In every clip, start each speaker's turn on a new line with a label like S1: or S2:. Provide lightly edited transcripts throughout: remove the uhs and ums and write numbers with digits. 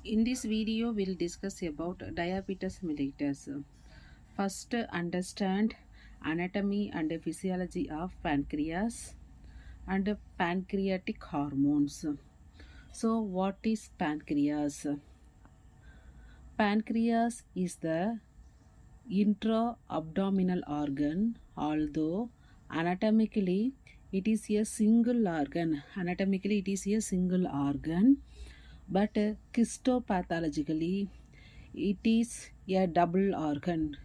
S1: In this video, we'll discuss about diabetes mellitus. First, understand anatomy and physiology of pancreas and pancreatic hormones. So, what is pancreas? Pancreas is the intra-abdominal organ, although anatomically it is a single organ. Anatomically, it is a single organ, but histopathologically it is a double organ.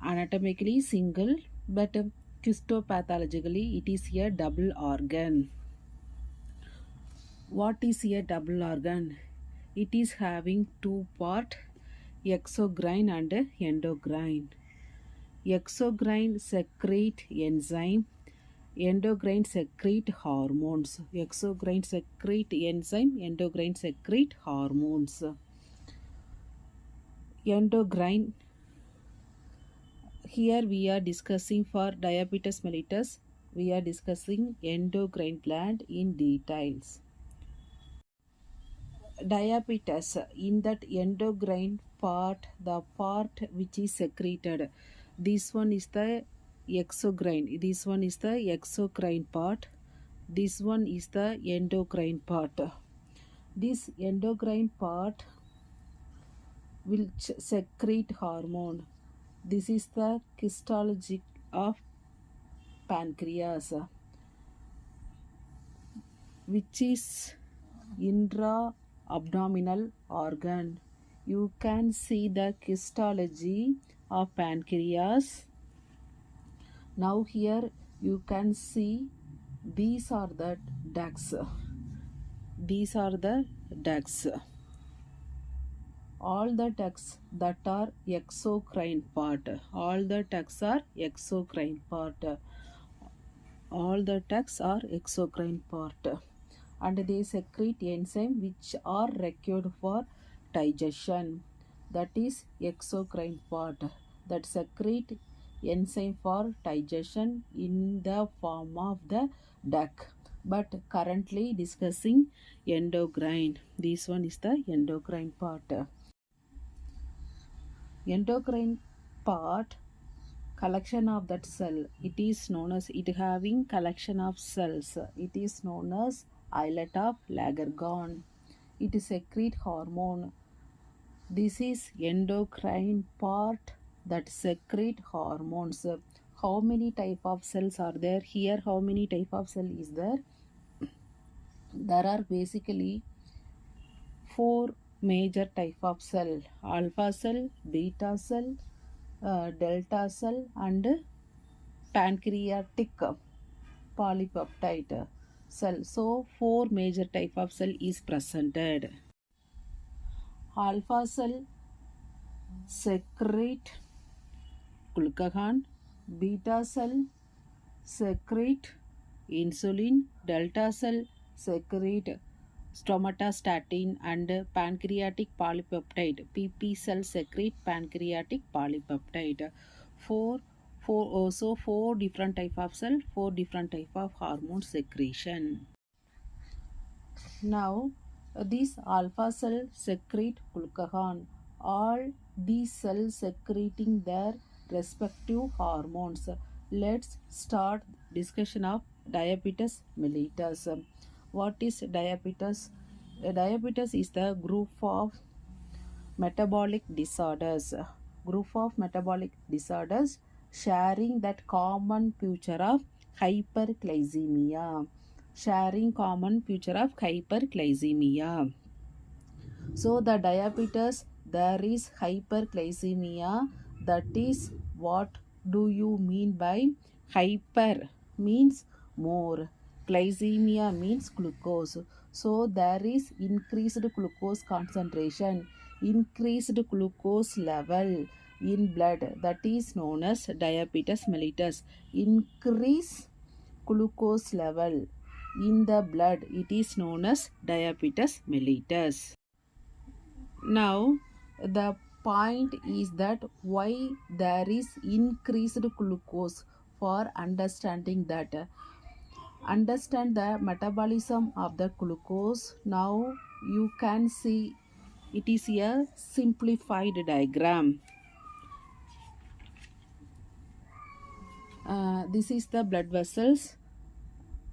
S1: Anatomically single, but histopathologically it is a double organ. What is a double organ? It is having two parts, exocrine and endocrine. Exocrine secrete enzyme, endocrine secrete hormones. Exocrine secrete enzyme, endocrine secrete hormones. Endocrine, here we are discussing for diabetes mellitus, we are discussing endocrine gland in details. Diabetes, in that endocrine part, the part which is secreted, this one is the exocrine, this one is the exocrine part, this one is the endocrine part. This endocrine part will secrete hormone. This is the histology of pancreas, which is intra-abdominal organ. You can see the histology of pancreas. Now here you can see these are the ducts. These are the ducts. All the ducts that are exocrine part. All the ducts are exocrine part. All the ducts are exocrine part. And they secrete enzyme which are required for digestion. That is exocrine part. That secrete enzyme for digestion in the form of the duct. But currently discussing endocrine. This one is the endocrine part. Endocrine part, collection of that cell, it is known as, it having collection of cells, it is known as islet of Langerhans. It secrete hormone. This is endocrine part that secrete hormones. How many type of cells are there? Here how many type of cell is there? There are basically 4 major type of cell: alpha cell, beta cell, delta cell and pancreatic polypeptide cell. So 4 major type of cell is presented. Alpha cell secrete glucagon, beta cell secrete insulin, delta cell secrete somatostatin and pancreatic polypeptide. PP cell secrete pancreatic polypeptide. Four different type of cell, 4 different type of hormone secretion. Now this alpha cell secrete glucagon. All these cells secreting their respective hormones. Let's start discussion of diabetes mellitus. What is diabetes? Diabetes is the group of metabolic disorders. Group of metabolic disorders sharing that common feature of hyperglycemia. Sharing common feature of hyperglycemia. So the diabetes, there is hyperglycemia. That is, what do you mean by hyper? Means more. Glycemia means glucose. So there is increased glucose concentration, increased glucose level in blood. That is known as diabetes mellitus. Increase glucose level in the blood, it is known as diabetes mellitus. Now the point is that why there is increased glucose. For understanding that, understand the metabolism of the glucose. Now you can see It is a simplified diagram. This is the blood vessels,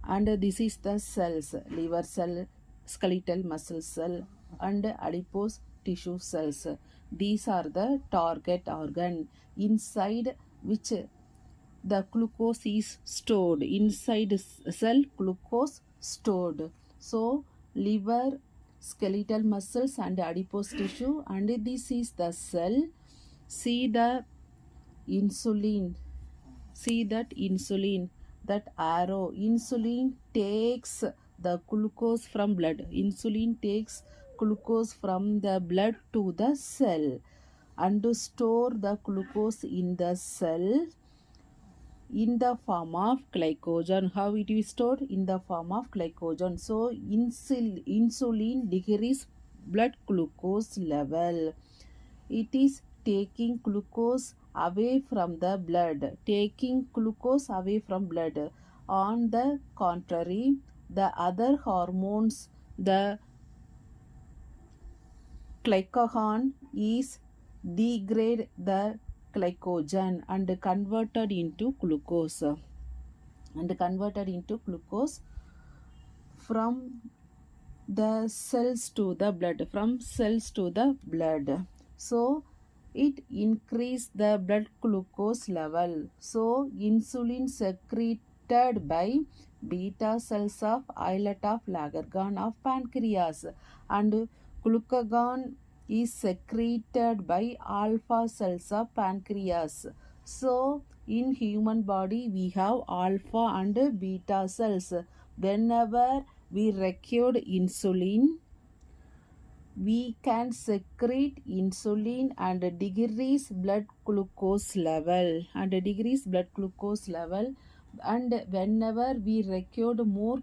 S1: and this is the cells: liver cell, skeletal muscle cell, and adipose tissue cells. These are the target organ inside which the glucose is stored. Inside cell, glucose stored. So liver, skeletal muscles, and adipose tissue, and this is the cell. See the insulin. See that insulin, that arrow. Insulin takes the glucose from blood. Insulin takes glucose from the blood to the cell and to store the glucose in the cell in the form of glycogen. How it is stored? In the form of glycogen. So insulin decreases blood glucose level. It is taking glucose away from the blood. Taking glucose away from blood. On the contrary, the other hormones, the glycagon is degrade the glycogen and converted into glucose from the cells to the blood. So it increase the blood glucose level. So insulin secreted by beta cells of islet of Langerhans of pancreas, and glucagon is secreted by alpha cells of pancreas. So in human body we have alpha and beta cells. Whenever we require insulin, we can secrete insulin and decrease blood glucose level. And whenever we required more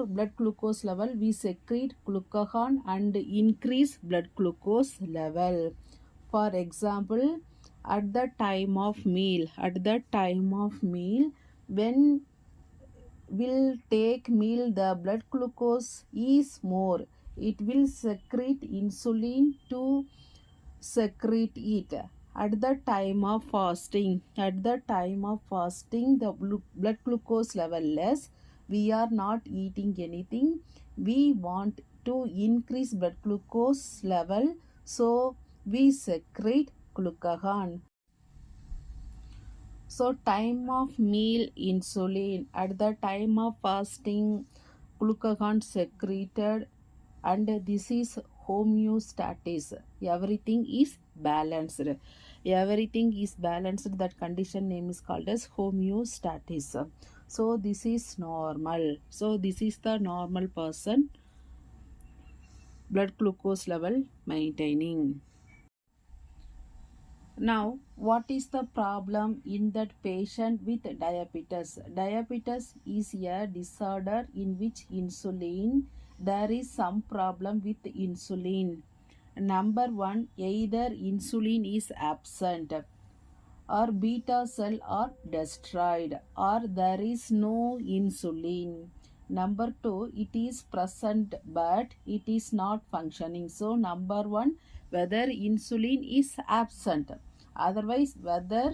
S1: blood glucose level, we secrete glucagon and increase blood glucose level. For example, at the time of meal, when will take meal, the blood glucose is more. It will secrete insulin to secrete it. At the time of fasting, the blood glucose level less. We are not eating anything. We want to increase blood glucose level, so we secrete glucagon. So time of meal, insulin. At the time of fasting, glucagon secreted, and this is homeostasis. Everything is balanced. That condition name is called as homeostasis. So this is normal. So this is the normal person, blood glucose level maintaining. Now, what is the problem in that patient with diabetes? Diabetes is a disorder in which there is some problem with insulin. Number one, either insulin is absent, or beta cell are destroyed, or there is no insulin. Number two, it is present but it is not functioning. So number one, whether insulin is absent, otherwise whether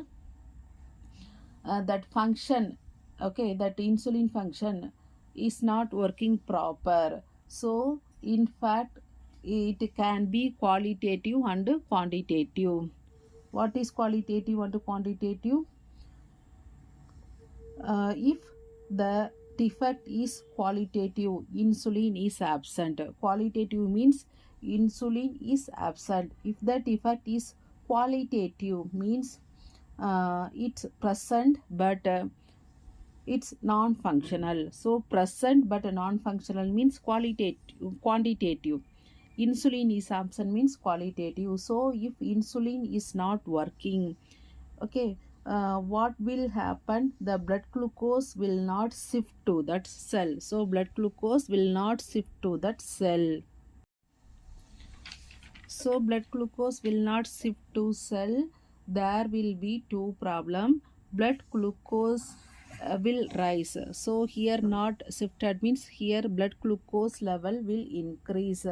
S1: that function, that insulin function is not working proper. So in fact it can be qualitative and quantitative. What is qualitative and quantitative? If the defect is qualitative, insulin is absent. Qualitative means insulin is absent. If the defect is qualitative, means it's present but it's non-functional. So present but non-functional means quantitative. Insulin is absent means qualitative. So if insulin is not working, what will happen? The blood glucose will not shift to that cell. So blood glucose will not shift to that cell. So blood glucose will not shift to cell. There will be two problems. Blood glucose will rise. So here not shifted means here blood glucose level will increase,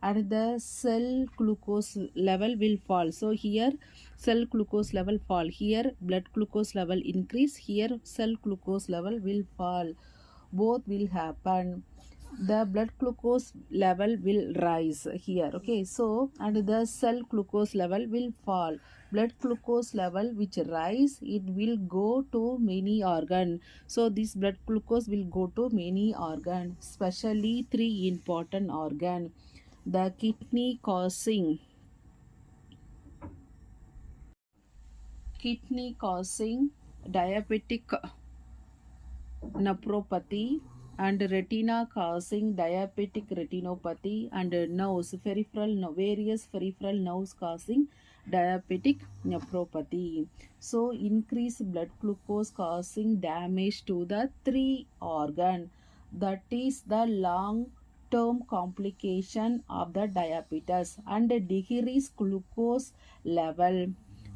S1: and the cell glucose level will fall. So here cell glucose level fall, here blood glucose level increase, here cell glucose level will fall. Both will happen. The blood glucose level will rise here. Okay, so and the cell glucose level will fall. Blood glucose level which rise, it will go to many organ. So this blood glucose will go to many organ, especially three important organ. The kidney causing diabetic nephropathy, and retina causing diabetic retinopathy, and nerves various peripheral nerves causing diabetic nephropathy. So increased blood glucose causing damage to the three organ, that is the long term complication of the diabetes, and decrease glucose level.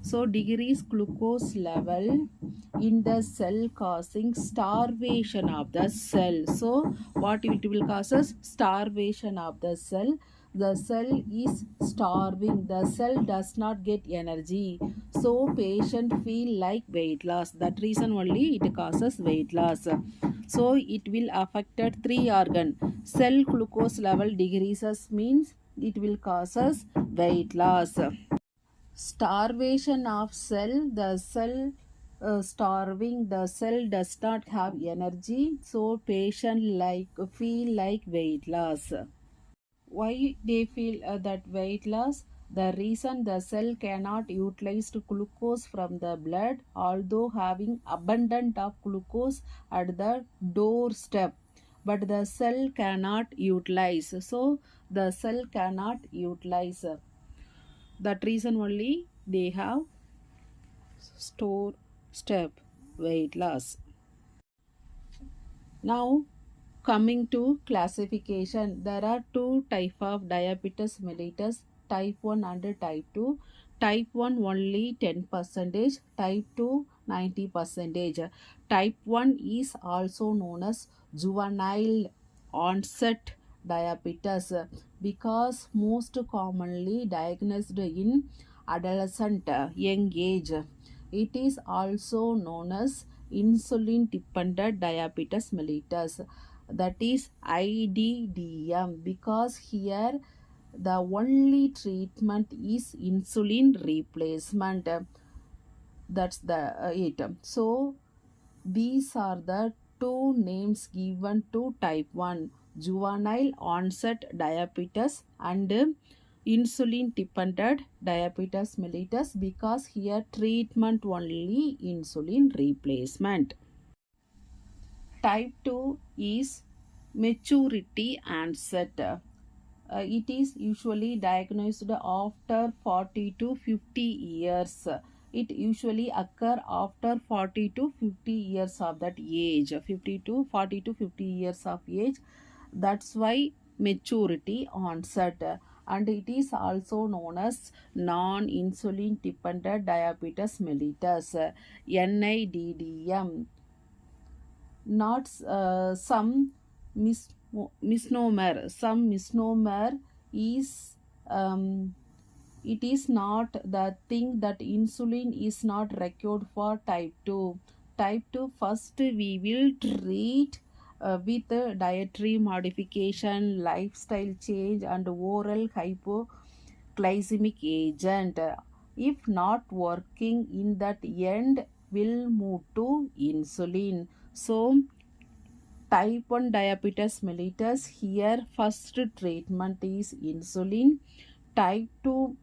S1: So decrease glucose level in the cell causing starvation of the cell. So what it will cause us? Starvation of the cell. The cell is starving, the cell does not get energy, so patient feel like weight loss. That reason only it causes weight loss. So it will affected three organ. Cell glucose level decreases means it will cause us weight loss. Starvation of cell, the cell starving, the cell does not have energy, so patient feel like weight loss. Why they feel that weight loss? The reason, the cell cannot utilize glucose from the blood, although having abundant of glucose at the doorstep, but the cell cannot utilize. So the cell cannot utilize. That reason only they have store step weight loss. Now coming to classification, there are two type of diabetes mellitus, type 1 and type 2. Type 1 only 10%, type 2 90%. Type 1 is also known as juvenile onset diabetes because most commonly diagnosed in adolescent young age. It is also known as insulin dependent diabetes mellitus, that is IDDM, because here the only treatment is insulin replacement. That's the it. So these are the two names given to type 1, juvenile onset diabetes and insulin dependent diabetes mellitus, because here treatment only insulin replacement. Type 2 is maturity onset. It is usually diagnosed after 40 to 50 years. It usually occur after 40 to 50 years of that age, 50 to 40 to 50 years of age. That's why maturity onset. And it is also known as non-insulin dependent diabetes mellitus, NIDDM. Not misnomer. Some misnomer is it is not the thing that insulin is not required for type 2. Type 2 first we will treat with dietary modification, lifestyle change, and oral hypoglycemic agent. If not working, in that end will move to insulin. So type 1 diabetes mellitus, here first treatment is insulin. Type 2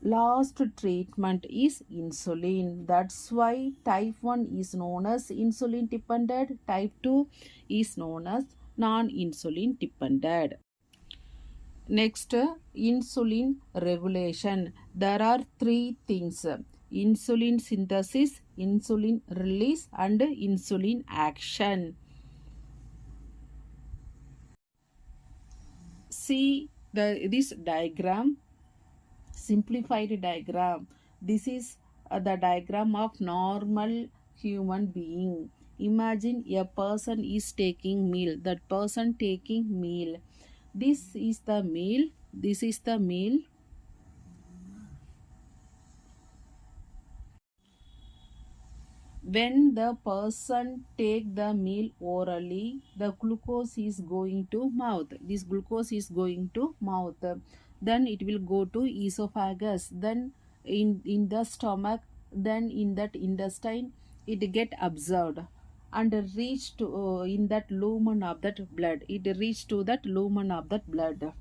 S1: last treatment is insulin. That's why type 1 is known as insulin dependent, type 2 is known as non-insulin dependent. Next, insulin regulation. There are three things: insulin synthesis, insulin release, and insulin action. See this diagram, simplified diagram. This is the diagram of normal human being. Imagine a person is taking meal. That person taking meal. This is the meal. This is the meal. When the person take the meal orally, the glucose is going to mouth. This glucose is going to mouth. Then it will go to esophagus. Then in the stomach. Then in that intestine, it get absorbed and reach to in that lumen of that blood. It reach to that lumen of that blood.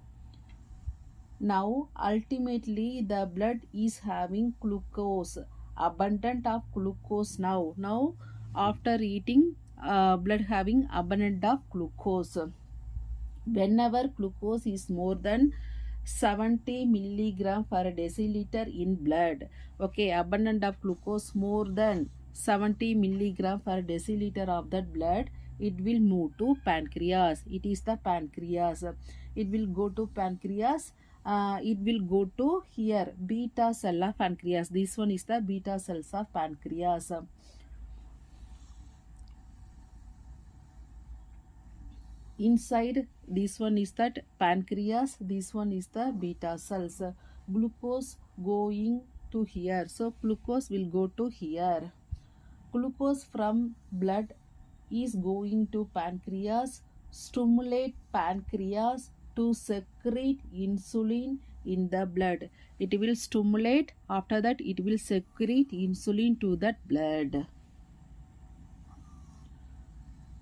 S1: Now, ultimately, the blood is having glucose, abundant of glucose now. Now, after eating, blood having abundant of glucose. Whenever glucose is more than 70 milligram per deciliter in blood, okay, abundant of glucose more than 70 milligram per deciliter of that blood, it will move to pancreas. It is the pancreas. It will go to pancreas. It will go to here beta cell of pancreas. This one is the beta cells of pancreas. Inside this one is that pancreas, this one is the beta cells. Glucose going to here, so glucose will go to here. Glucose from blood is going to pancreas, stimulate pancreas to secrete insulin in the blood. It will stimulate, after that it will secrete insulin to that blood.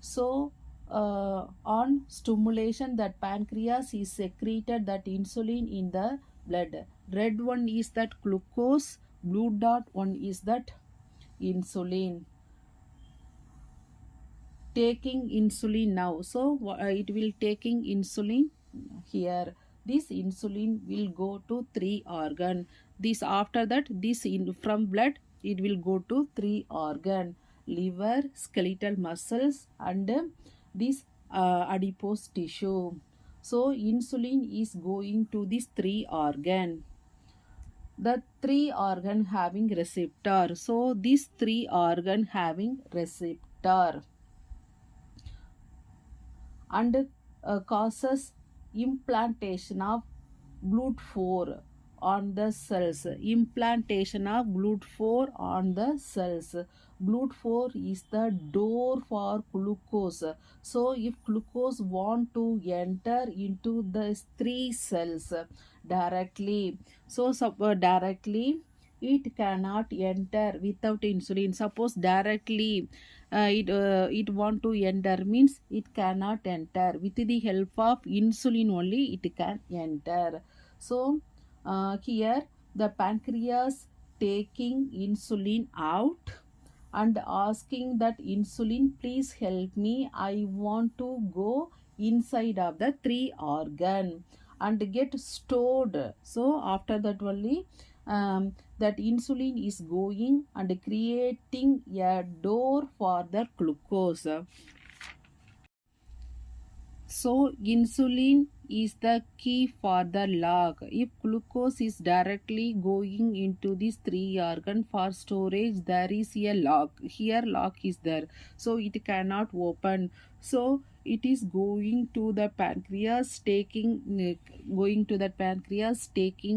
S1: So on stimulation, that pancreas is secreted that insulin in the blood. Red one is that glucose, blue dot one is that insulin. Taking insulin now, so it will taking insulin here. This insulin will go to 3 organ. This after that, this in from blood it will go to 3 organ: liver, skeletal muscles, and this adipose tissue. So insulin is going to these 3 organ. The 3 organ having receptor. So these 3 organ having receptor and causes implantation of GLUT4 on the cells. Implantation of GLUT4 on the cells. GLUT4 is the door for glucose. So if glucose want to enter into the 3 cells directly, so directly it cannot enter without insulin. Suppose directly it want to enter, means it cannot enter. With the help of insulin only it can enter. So here the pancreas taking insulin out and asking that insulin, please help me, I want to go inside of the 3 organ and get stored. So after that only that insulin is going and creating a door for the glucose. So insulin is the key for the lock. If glucose is directly going into these 3 organ for storage, there is a lock. Here lock is there, so it cannot open. So it is going to the pancreas, taking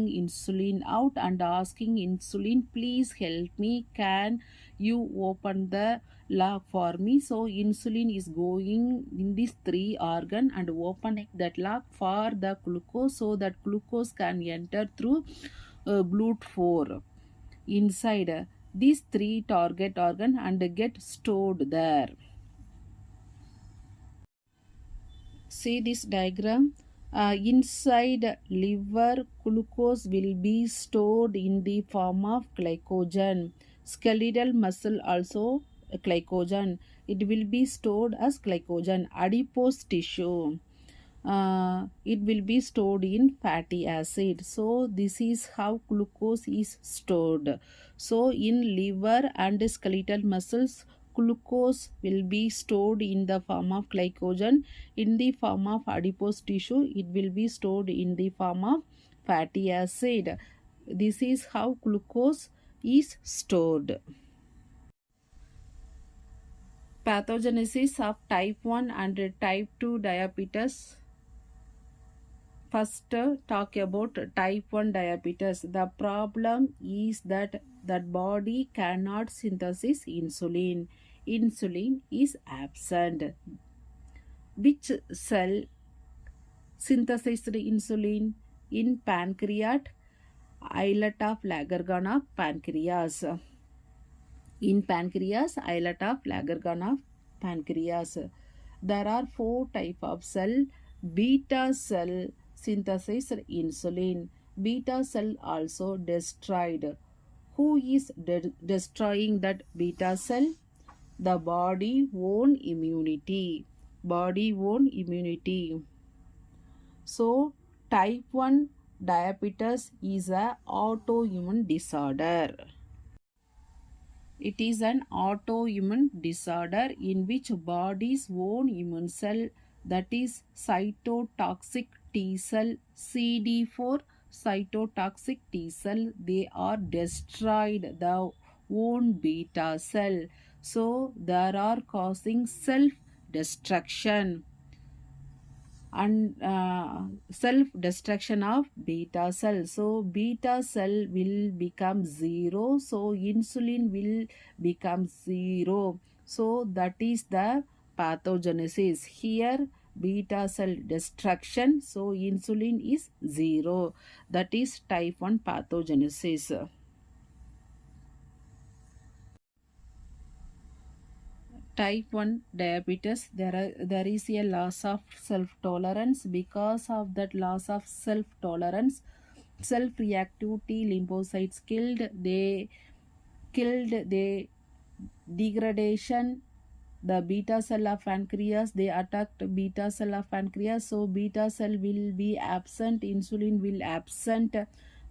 S1: insulin out and asking insulin, please help me, can you open the lock for me? So insulin is going in these 3 organ and opening that lock for the glucose, so that glucose can enter through GLUT4 inside these 3 target organ and get stored there. See this diagram. Inside liver, glucose will be stored in the form of glycogen. Skeletal muscle also glycogen. It will be stored as glycogen. Adipose tissue, it will be stored in fatty acid. So this is how glucose is stored. So in liver and skeletal muscles, glucose will be stored in the form of glycogen. In the form of adipose tissue, it will be stored in the form of fatty acid. This is how glucose is stored. Pathogenesis of type 1 and type 2 diabetes. First, talk about type 1 diabetes. The problem is that body cannot synthesize insulin. Insulin is absent. Which cell synthesized insulin? In pancreas, islet of Langerhans of pancreas. In pancreas, islet of Langerhans of pancreas. There are 4 types of cell. Beta cell synthesized insulin. Beta cell also destroyed. Who is destroying that beta cell? The body own immunity. Body own immunity. So type 1 diabetes is a autoimmune disorder. It is an autoimmune disorder in which body's own immune cell, that is cytotoxic T cell, CD4 cytotoxic T cell, they are destroyed the own beta cell. So they are causing self-destruction and self-destruction of beta cell. So beta cell will become zero, so insulin will become zero. So that is the pathogenesis. Here beta cell destruction, so insulin is zero. That is type 1 pathogenesis. Type 1 diabetes, there is a loss of self-tolerance. Because of that loss of self-tolerance, self-reactivity lymphocytes killed the degradation. The beta cell of pancreas, they attacked beta cell of pancreas, so beta cell will be absent, insulin will absent.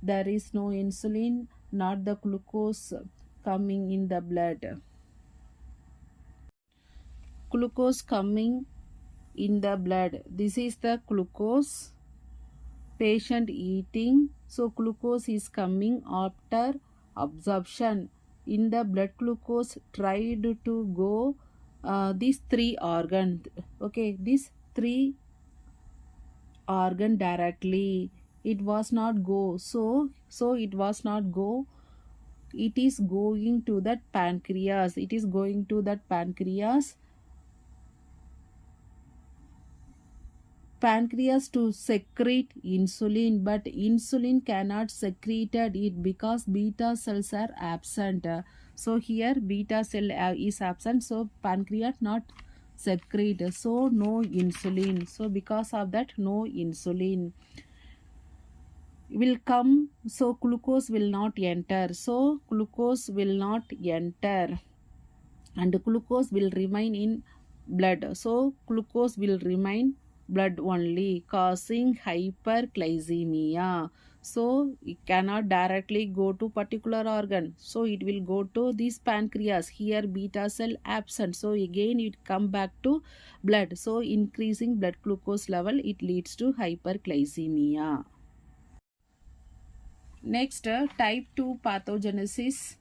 S1: There is no insulin, not the glucose coming in the blood. Glucose coming in the blood, this is the glucose patient eating, so glucose is coming after absorption. In the blood, glucose tried to go these 3 organs, okay, these 3 organ directly, it was not go, so it was not go, it is going to that pancreas, it is going to that pancreas to secrete insulin, but insulin cannot secrete it because beta cells are absent. So here beta cell is absent, so pancreas not secrete, so no insulin. So because of that, no insulin will come, so glucose will not enter, so glucose will not enter and glucose will remain in blood, so glucose will remain blood only, causing hyperglycemia. So it cannot directly go to particular organ, so it will go to this pancreas. Here beta cell absent, so again it come back to blood, so increasing blood glucose level, it leads to hyperglycemia. Next, type 2 pathogenesis.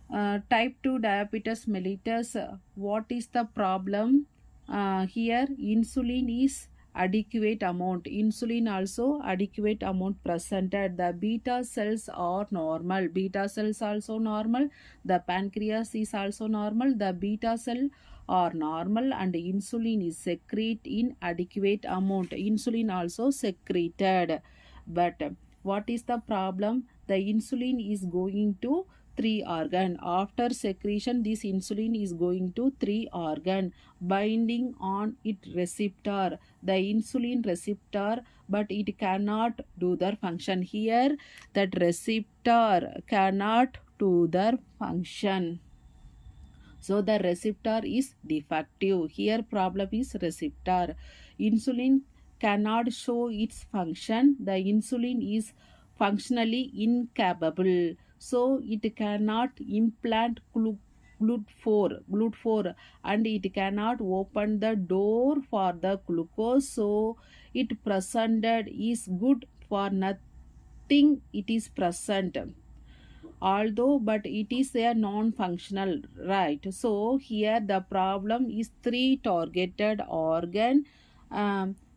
S1: Type 2 diabetes mellitus, what is the problem? Here insulin is adequate amount, insulin also adequate amount presented, the beta cells are normal, beta cells also normal, the pancreas is also normal, the beta cell are normal and insulin is secreted in adequate amount, insulin also secreted. But what is the problem? The insulin is going to 3 organ. After secretion, this insulin is going to 3 organ, binding on its receptor, the insulin receptor, but it cannot do their function. Here that receptor cannot do their function, so the receptor is defective. Here problem is receptor. Insulin cannot show its function, the insulin is functionally incapable, so it cannot implant GLUT4 and it cannot open the door for the glucose, so it presented is good for nothing, it is present. although but it is a non-functional, right? So here the problem is three targeted organ.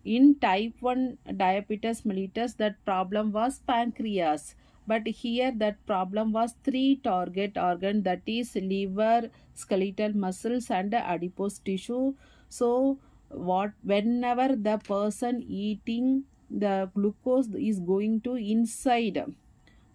S1: In type 1 diabetes mellitus, that problem was pancreas, but here that problem was three target organ, that is liver, skeletal muscles and adipose tissue. So what, whenever the person eating, the glucose is going to inside,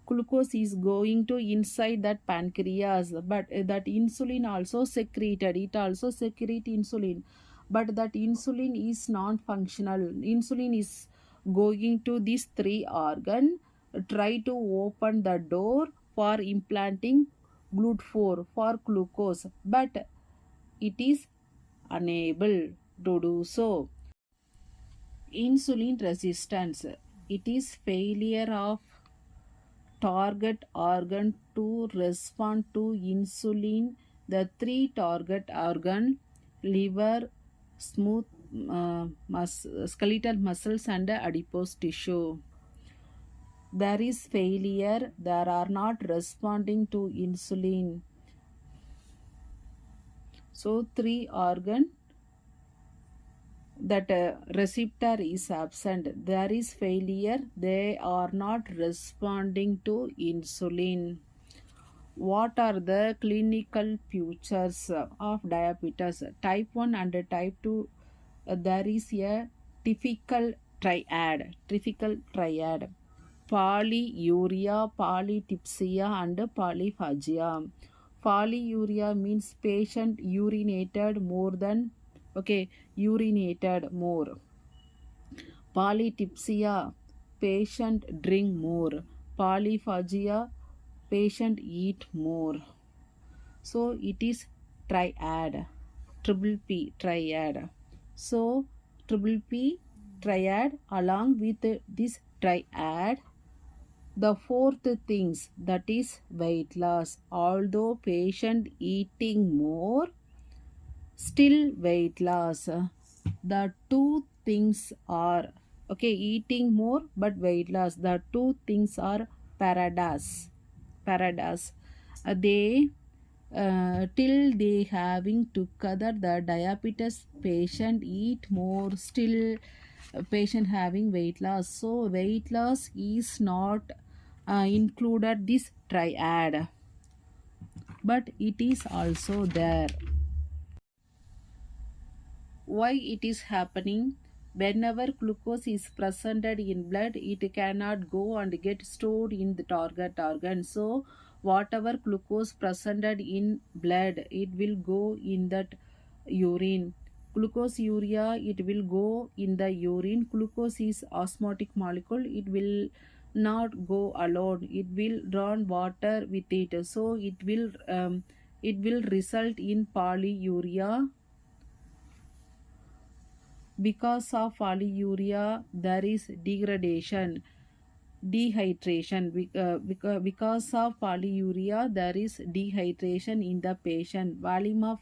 S1: glucose is going to inside that pancreas, but that insulin also secreted, it also secrete insulin, but that insulin is non functional. Insulin is going to these three organ, try to open the door for implanting glut4 for glucose, but it is unable to do so. Insulin resistance, it is failure of target organ to respond to insulin. The three target organ, liver, smooth skeletal muscles and adipose tissue, there is failure, there are not responding to insulin. So three organ, that receptor is absent, there is failure, they are not responding to insulin. What are the clinical features of diabetes? Type 1 and type 2, there is a typical triad. Polyuria, polytipsia and polyphagia. Polyuria means patient urinated more. Polytipsia, patient drink more. Polyphagia, patient eat more. So it is triad, triple P triad. So triple P triad, along with this triad, the fourth things, that is weight loss. Although patient eating more, still weight loss. The two things are, okay, eating more but weight loss, the two things are paradox. They till they having together, the diabetes patient eat more, still patient having weight loss. So weight loss is not included this triad, but it is also there. Why it is happening? Whenever glucose is presented in blood, it cannot go and get stored in the target organ. So whatever glucose presented in blood, it will go in that urine. Glucose urea, it will go in the urine. Glucose is osmotic molecule, it will not go alone, it will draw water with it. So it will result in polyuria. Because of polyuria, there is dehydration. Because of polyuria, there is dehydration in the patient. Volume of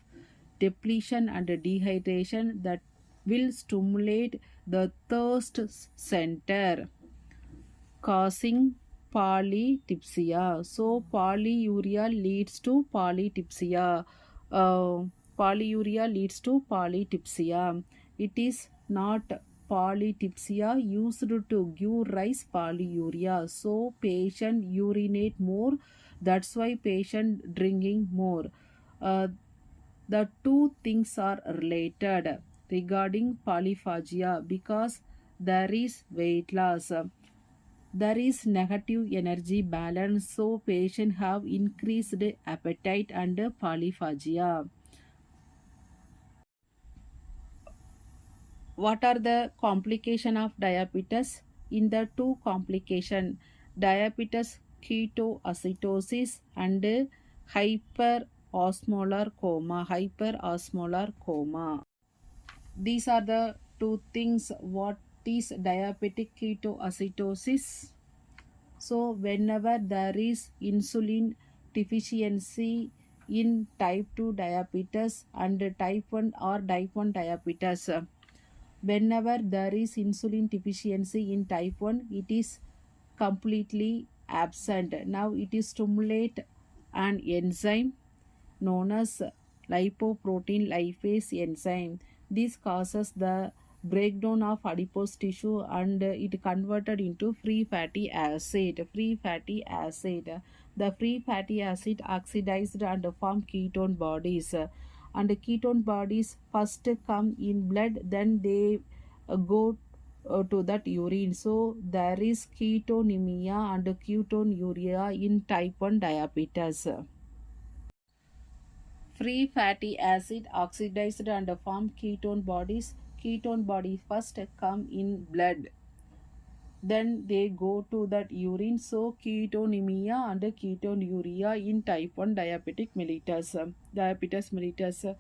S1: depletion and dehydration, that will stimulate the thirst center, causing polytipsia. So polyuria leads to polytipsia. Uh, Polyuria leads to polytipsia. It is not polytipsia used to give rise polyuria. So patient urinate more. That's why patient drinking more. The two things are related regarding polyphagia, because there is weight loss, there is negative energy balance, so patient have increased appetite and polyphagia. What are the complication of diabetes? In the two complication, diabetes ketoacidosis and hyperosmolar coma. These are the two things. What is diabetic ketoacidosis? So whenever there is insulin deficiency in type 2 diabetes and type 1 or type 1 diabetes, whenever there is insulin deficiency in type 1, it is completely absent. Now it is stimulate an enzyme known as lipoprotein lipase enzyme. This causes the breakdown of adipose tissue and it converted into free fatty acid. Free fatty acid. The free fatty acid oxidized and form ketone bodies. And ketone bodies first come in blood, then they go to that urine. So there is ketonemia and ketonuria in type 1 diabetes. Free fatty acid oxidized and form ketone bodies. Ketone bodies first come in blood, then they go to that urine. So ketonemia and ketonuria in type 1 diabetic mellitus. Diabetes mellitus.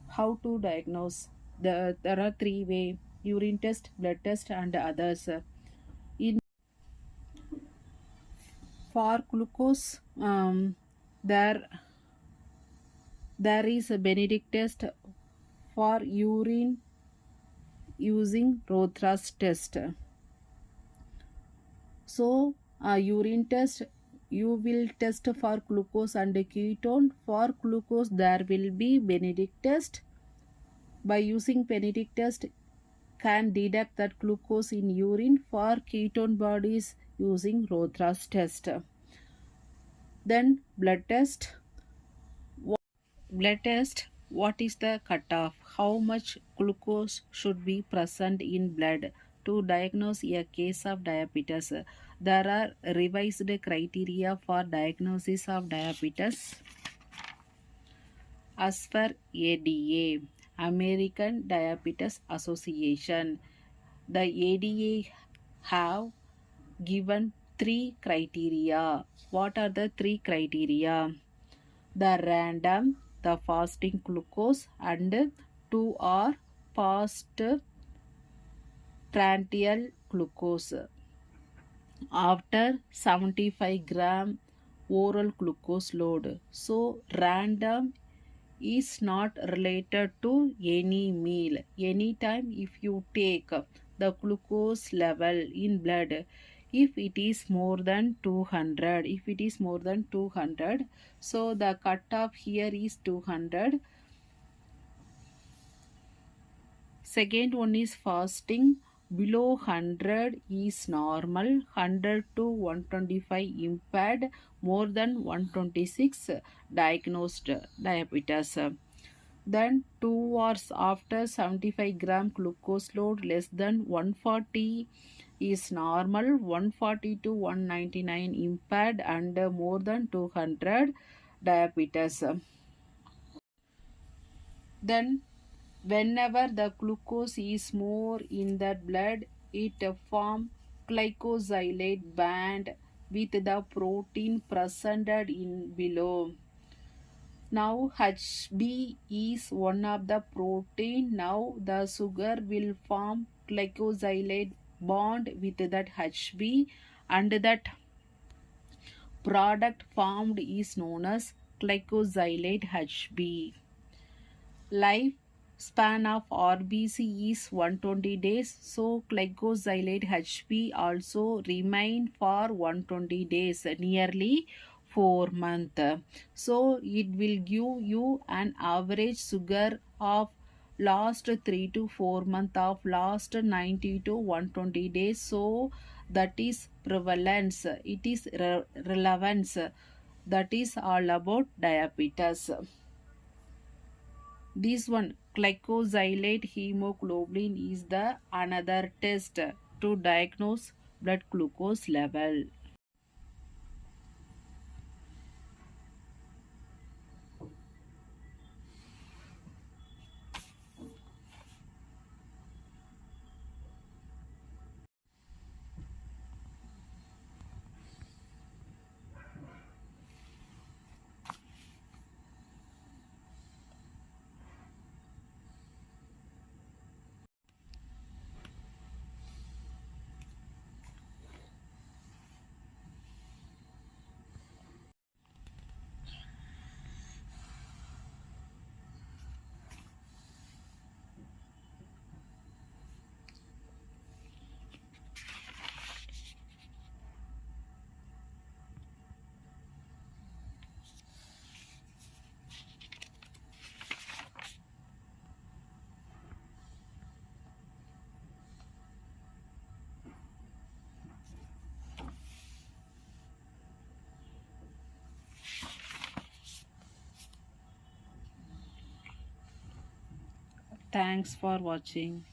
S1: How to diagnose? There are three ways: urine test, blood test, and others. In for glucose, there is a Benedict test for urine using Rothra's test. So, urine test, you will test for glucose and ketone. For glucose, there will be Benedict test. By using Benedict test, can detect that glucose in urine. For ketone bodies, using Rothra's test. Then blood test. Blood test, what is the cutoff? How much glucose should be present in blood to diagnose a case of diabetes? There are revised criteria for diagnosis of diabetes as per ADA, American Diabetes Association. The ADA have given three criteria. What are the three criteria? The random, the fasting glucose, and two are fast prandial glucose. After 75 gram oral glucose load. So random is not related to any meal. Anytime if you take the glucose level in blood, if it is more than 200, so the cutoff here is 200. Second one is fasting. Below 100 is normal, 100 to 125 impaired, more than 126 diagnosed diabetes. Then 2 hours after 75 gram glucose load, less than 140 is normal, 140 to 199 impaired, and more than 200 diabetes. Then whenever the glucose is more in the blood, it forms glycosylate band with the protein presented in below. Now HB is one of the protein. Now the sugar will form glycosylate bond with that HB, and that product formed is known as glycosylate HB. Life span of RBC is 120 days, so glycosylate HB also remain for 120 days, nearly 4 months. So it will give you an average sugar of last 3 to 4 months of last 90 to 120 days. So that is prevalence, it is relevance. That is all about diabetes. This one, glycosylate hemoglobin, is the another test to diagnose blood glucose level. Thanks for watching.